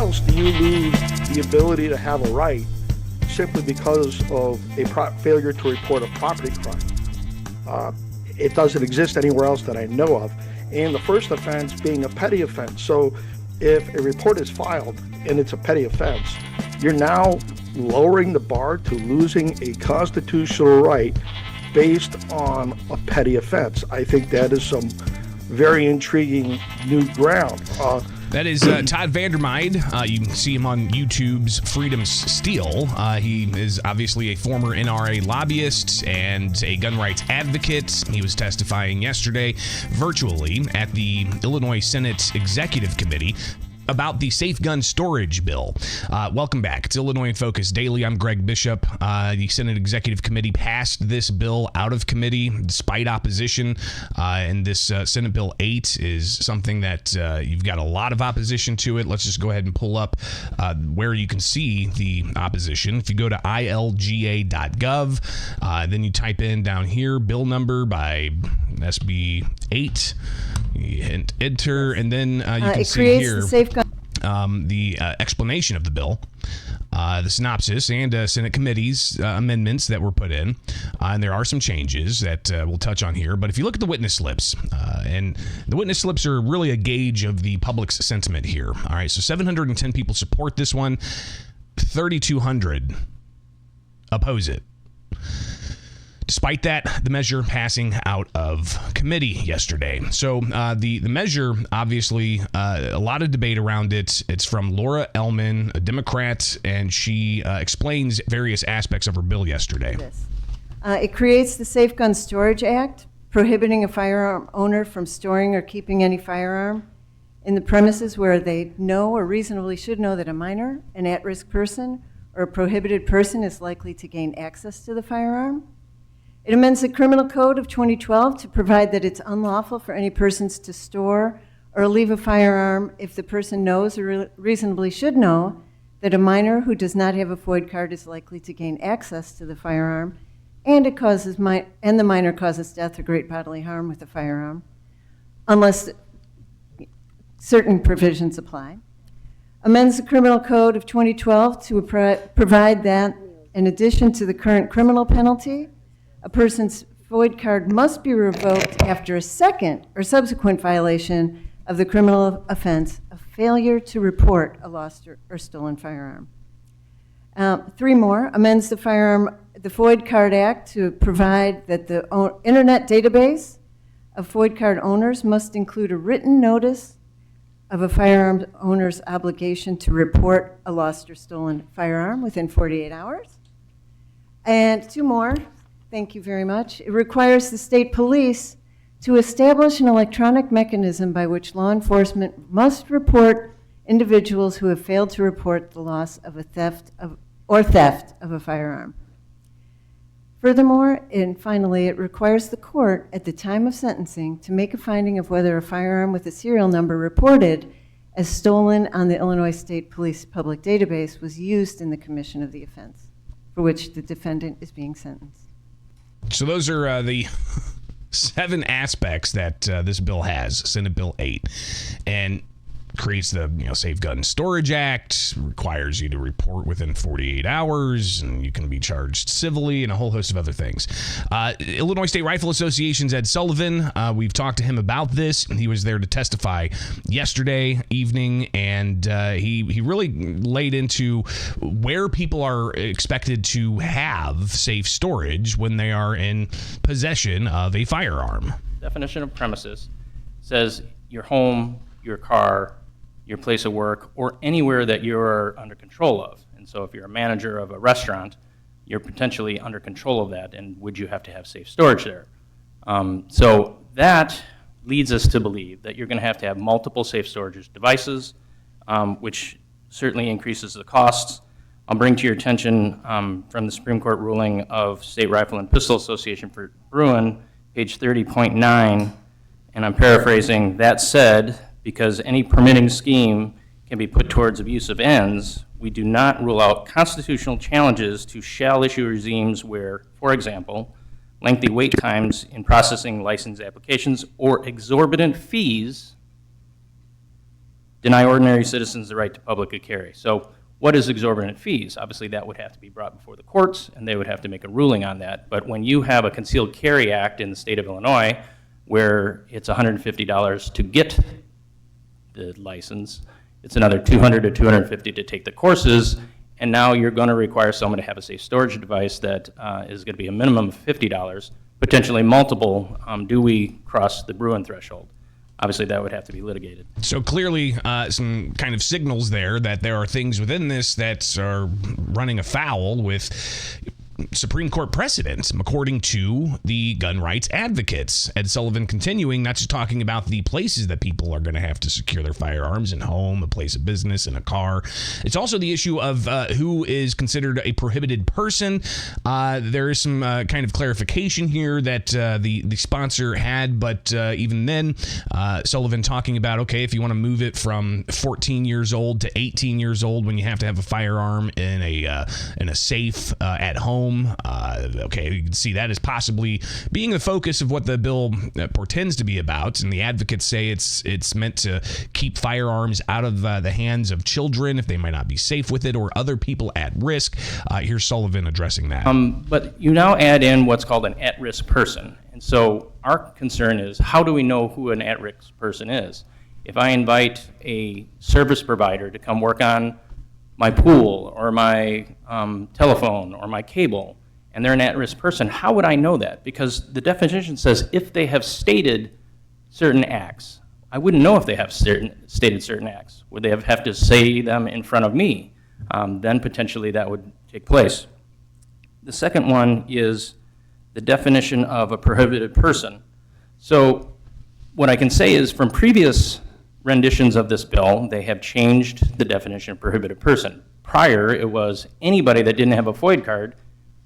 else do you lose the ability to have a right simply because of a failure to report a property crime? It doesn't exist anywhere else that I know of. And the first offense being a petty offense. So if a report is filed and it's a petty offense, you're now lowering the bar to losing a constitutional right based on a petty offense. I think that is some very intriguing new ground. That is Todd Vandermeide. You can see him on YouTube's Freedom's Steal. He is obviously a former NRA lobbyist and a gun rights advocate. He was testifying yesterday virtually at the Illinois Senate Executive Committee about the safe gun storage bill. Welcome back. It's Illinois in Focus Daily. I'm Greg Bishop. The Senate Executive Committee passed this bill out of committee despite opposition. And this Senate Bill 8 is something that you've got a lot of opposition to it. Let's just go ahead and pull up where you can see the opposition. If you go to ilga.gov, then you type in down here, bill number by SB 8, you hit enter, and then you can see here the explanation of the bill, the synopsis, and Senate committee's amendments that were put in. And there are some changes that we'll touch on here. But if you look at the witness slips, and the witness slips are really a gauge of the public's sentiment here. All right, so 710 people support this one, 3,200 oppose it. Despite that, the measure passing out of committee yesterday. So the measure, obviously, a lot of debate around it. It's from Laura Ellman, a Democrat, and she explains various aspects of her bill yesterday. Yes. It creates the Safe Gun Storage Act, prohibiting a firearm owner from storing or keeping any firearm in the premises where they know or reasonably should know that a minor, an at-risk person, or a prohibited person is likely to gain access to the firearm. It amends the Criminal Code of 2012 to provide that it's unlawful for any persons to store or leave a firearm if the person knows or reasonably should know that a minor who does not have a FOID card is likely to gain access to the firearm, and the minor causes death or great bodily harm with the firearm, unless certain provisions apply. Amends the Criminal Code of 2012 to provide that, in addition to the current criminal penalty, a person's FOID card must be revoked after a second or subsequent violation of the criminal offense of failure to report a lost or stolen firearm. 3 more, amends the FOID Card Act to provide that the internet database of FOID card owners must include a written notice of a firearm owner's obligation to report a lost or stolen firearm within 48 hours. And 2 more. Thank you very much. It requires the state police to establish an electronic mechanism by which law enforcement must report individuals who have failed to report the loss of theft of a firearm. Furthermore, and finally, it requires the court at the time of sentencing to make a finding of whether a firearm with a serial number reported as stolen on the Illinois State Police Public Database was used in the commission of the offense for which the defendant is being sentenced. So those are the 7 aspects that this bill has, Senate Bill 8, and creates the Safe Gun Storage Act, requires you to report within 48 hours, and you can be charged civilly, and a whole host of other things. Illinois State Rifle Association's Ed Sullivan, we've talked to him about this, and he was there to testify yesterday evening, and he really laid into where people are expected to have safe storage when they are in possession of a firearm. Definition of premises says your home, your car, your place of work, or anywhere that you're under control of. And so if you're a manager of a restaurant, you're potentially under control of that, and would you have to have safe storage there? So that leads us to believe that you're going to have multiple safe storage devices, which certainly increases the costs. I'll bring to your attention from the Supreme Court ruling of State Rifle and Pistol Association for Brewen, page 30.9, and I'm paraphrasing, that said, because any permitting scheme can be put towards abusive ends, we do not rule out constitutional challenges to shall issue regimes where, for example, lengthy wait times in processing license applications or exorbitant fees deny ordinary citizens the right to publicly carry. So what is exorbitant fees? Obviously, that would have to be brought before the courts, and they would have to make a ruling on that. But when you have a Concealed Carry Act in the state of Illinois, where it's $150 to get the license, it's another $200 to $250 to take the courses, and now you're going to require someone to have a safe storage device that is going to be a minimum of $50, potentially multiple. Do we cross the Brewen threshold? Obviously, that would have to be litigated. So clearly, some kind of signals there that there are things within this that are running afoul with Supreme Court precedent, according to the gun rights advocates. Ed Sullivan continuing, not just talking about the places that people are going to have to secure their firearms, in home, a place of business, in a car. It's also the issue of who is considered a prohibited person. There is some kind of clarification here that the sponsor had, but even then, Sullivan talking about, okay, if you want to move it from 14 years old to 18 years old when you have to have a firearm in a safe at home, okay, you can see that as possibly being the focus of what the bill portends to be about. And the advocates say it's meant to keep firearms out of the hands of children if they might not be safe with it, or other people at risk. Here's Sullivan addressing that. But you now add in what's called an at-risk person. And so our concern is, how do we know who an at-risk person is? If I invite a service provider to come work on my pool or my telephone or my cable, and they're an at-risk person, how would I know that? Because the definition says if they have stated certain acts. I wouldn't know if they have stated certain acts. Would they have to say them in front of me? Then potentially that would take place. The second one is the definition of a prohibited person. So what I can say is, from previous renditions of this bill, they have changed the definition of prohibited person. Prior, it was anybody that didn't have a FOID card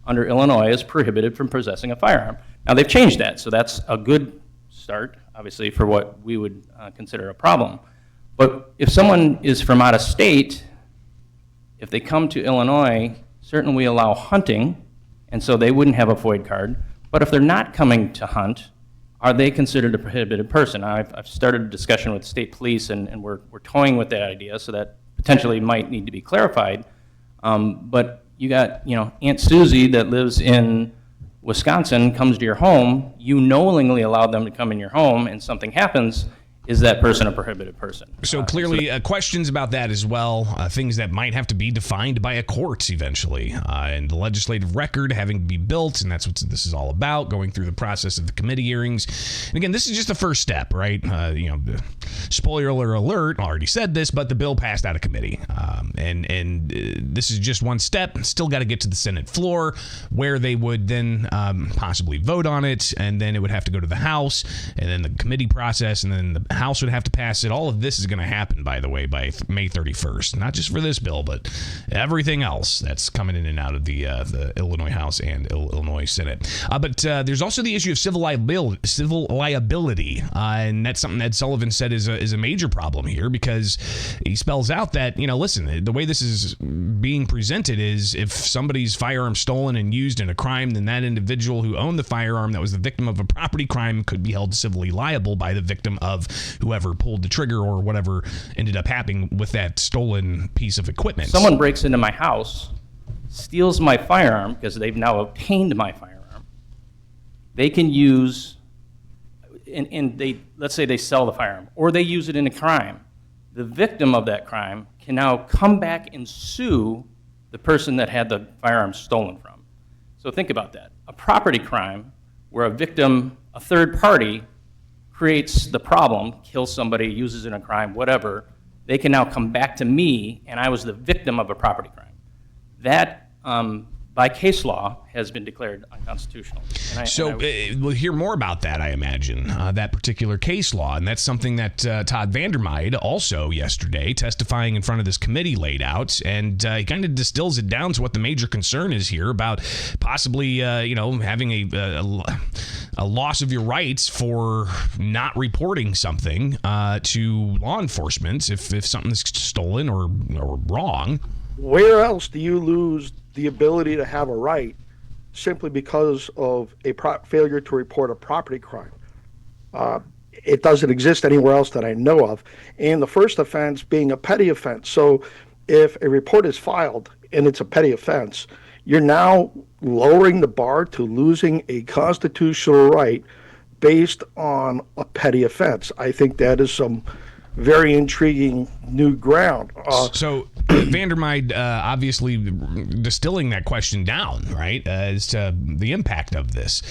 under Illinois is prohibited from possessing a firearm. Now they've changed that, so that's a good start, obviously, for what we would consider a problem. But if someone is from out of state, if they come to Illinois, certainly we allow hunting, and so they wouldn't have a FOID card. But if they're not coming to hunt, are they considered a prohibited person? I've started a discussion with state police, and we're toying with that idea, so that potentially might need to be clarified. But you got, Aunt Susie that lives in Wisconsin comes to your home, you knowingly allowed them to come in your home, and something happens. Is that person a prohibited person? So clearly questions about that as well, things that might have to be defined by a court eventually, and the legislative record having to be built, and that's what this is all about, going through the process of the committee hearings. And again, this is just the first step, right? Spoiler alert, already said this, but the bill passed out of committee, and this is just one step. Still got to get to the Senate floor, where they would then possibly vote on it, and then it would have to go to the House, and then the committee process, and then the House would have to pass it. All of this is going to happen, by the way, by May 31st. Not just for this bill, but everything else that's coming in and out of the Illinois House and Illinois Senate. But there's also the issue of civil liability, and that's something Ed Sullivan said is a major problem here, because he spells out that, listen, the way this is being presented is, if somebody's firearm stolen and used in a crime, then that individual who owned the firearm that was the victim of a property crime could be held civilly liable by the victim of whoever pulled the trigger or whatever ended up happening with that stolen piece of equipment. Someone breaks into my house, steals my firearm, because they've now obtained my firearm. They can use, and let's say they sell the firearm, or they use it in a crime. The victim of that crime can now come back and sue the person that had the firearm stolen from. So think about that. A property crime where a victim, a third party, creates the problem, kills somebody, uses it in a crime, whatever, they can now come back to me, and I was the victim of a property crime. That, by case law, has been declared unconstitutional. We'll hear more about that, I imagine, that particular case law, and that's something that Todd Vandermeide also yesterday, testifying in front of this committee, laid out, and he kind of distills it down to what the major concern is here about possibly, having a loss of your rights for not reporting something to law enforcement if something's stolen or wrong. Where else do you lose the ability to have a right simply because of a failure to report a property crime? it doesn't exist anywhere else that I know of. And the first offense being a petty offense. So if a report is filed and it's a petty offense, you're now lowering the bar to losing a constitutional right based on a petty offense. I think that is some very intriguing new ground. So Vandermeide obviously distilling that question down, right, as to the impact of this.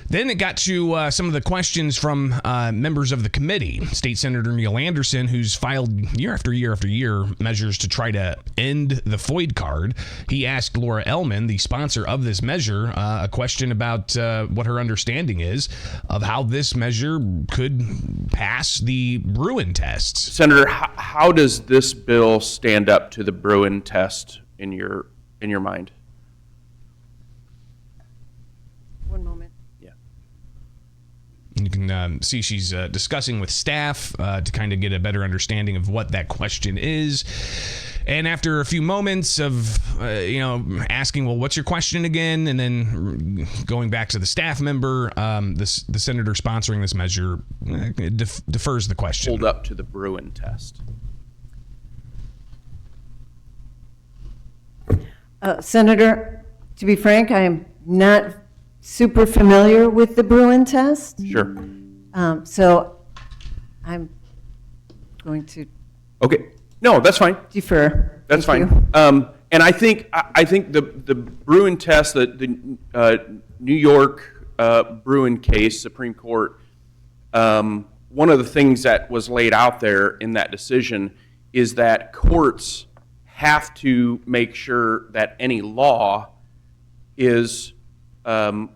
Then it got to some of the questions from members of the committee. State Senator Neil Anderson, who's filed year after year after year measures to try to end the FOID card. He asked Laura Ellman, the sponsor of this measure, a question about what her understanding is of how this measure could pass the Brewen tests. Senator, how does this bill stand up to the Brewen test in your mind? One moment. You can see she's discussing with staff to kind of get a better understanding of what that question is. And after a few moments of, asking, well, what's your question again? And then going back to the staff member, the senator sponsoring this measure defers the question. Hold up to the Brewen test. Senator, to be frank, I am not super familiar with the Brewen test. Sure. So I'm going to Okay. No, that's fine. defer. That's Thank fine. you. And I think the Brewen test, the New York Brewen case, Supreme Court, one of the things that was laid out there in that decision is that courts have to make sure that any law is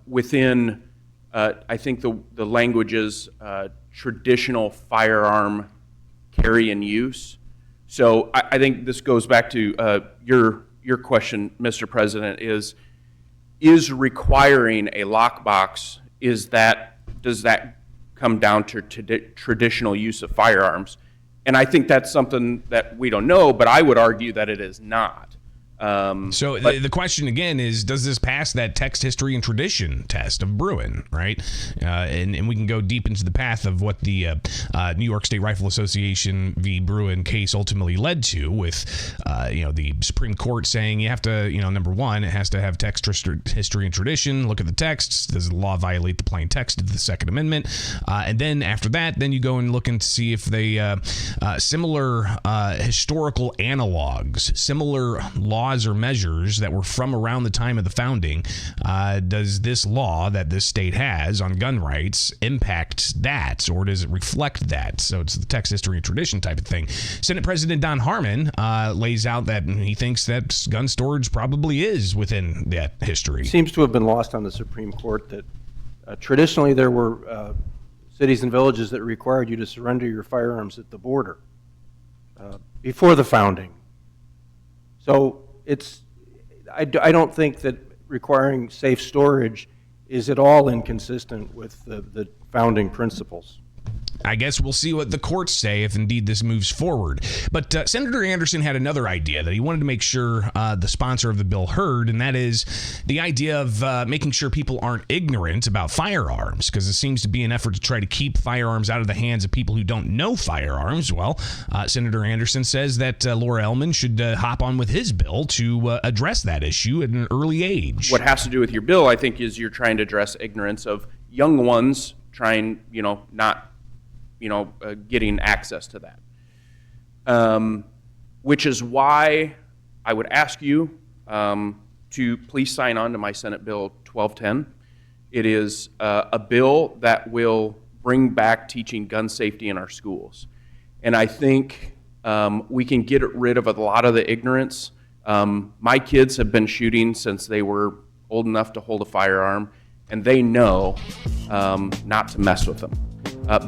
within, I think the language is traditional firearm carry and use. So I think this goes back to your question, Mr. President, is requiring a lockbox, does that come down to traditional use of firearms? And I think that's something that we don't know, but I would argue that it is not. The question again is, does this pass that text, history, and tradition test of Brewen, right? And we can go deep into the path of what the New York State Rifle Association v. Brewen case ultimately led to, with the Supreme Court saying you have to, number one, it has to have text, history, and tradition. Look at the texts. Does the law violate the plain text of the Second Amendment? And then after that, then you go and look and see if they similar historical analogs, similar laws or measures that were from around the time of the founding, does this law that this state has on gun rights impact that, or does it reflect that? So it's the text, history, and tradition type of thing. Senate President Don Harmon lays out that he thinks that gun storage probably is within that history. It seems to have been lost on the Supreme Court that traditionally there were cities and villages that required you to surrender your firearms at the border before the founding. So I don't think that requiring safe storage is at all inconsistent with the founding principles. I guess we'll see what the courts say if indeed this moves forward. But Senator Anderson had another idea that he wanted to make sure the sponsor of the bill heard, and that is the idea of making sure people aren't ignorant about firearms, because it seems to be an effort to try to keep firearms out of the hands of people who don't know firearms. Well, Senator Anderson says that Laura Ellman should hop on with his bill to address that issue at an early age. What has to do with your bill, I think, is you're trying to address ignorance of young ones trying, not getting access to that. Which is why I would ask you to please sign on to my Senate Bill 1210. It is a bill that will bring back teaching gun safety in our schools. And I think we can get rid of a lot of the ignorance. My kids have been shooting since they were old enough to hold a firearm, and they know not to mess with them.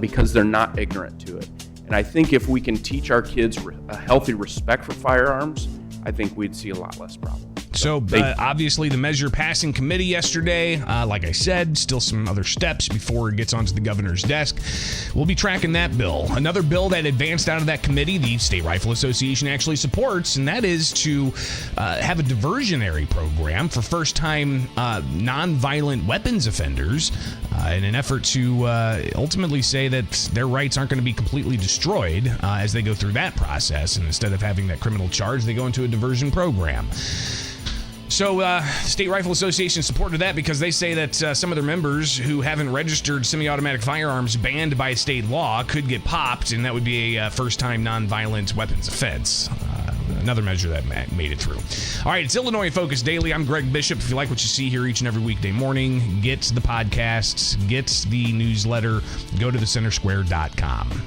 Because they're not ignorant to it. And I think if we can teach our kids a healthy respect for firearms, I think we'd see a lot less problems. So obviously the measure passing committee yesterday, like I said, still some other steps before it gets onto the governor's desk. We'll be tracking that bill. Another bill that advanced out of that committee, the State Rifle Association actually supports, and that is to have a diversionary program for first-time non-violent weapons offenders in an effort to ultimately say that their rights aren't going to be completely destroyed as they go through that process. And instead of having that criminal charge, they go into a diversion program. So State Rifle Association supported that because they say that some of their members who haven't registered semi-automatic firearms banned by state law could get popped, and that would be a first-time non-violent weapons offense. Another measure that made it through. All right, it's Illinois Focus Daily. I'm Greg Bishop. If you like what you see here each and every weekday morning, get the podcasts, get the newsletter, go to thecentersquare.com.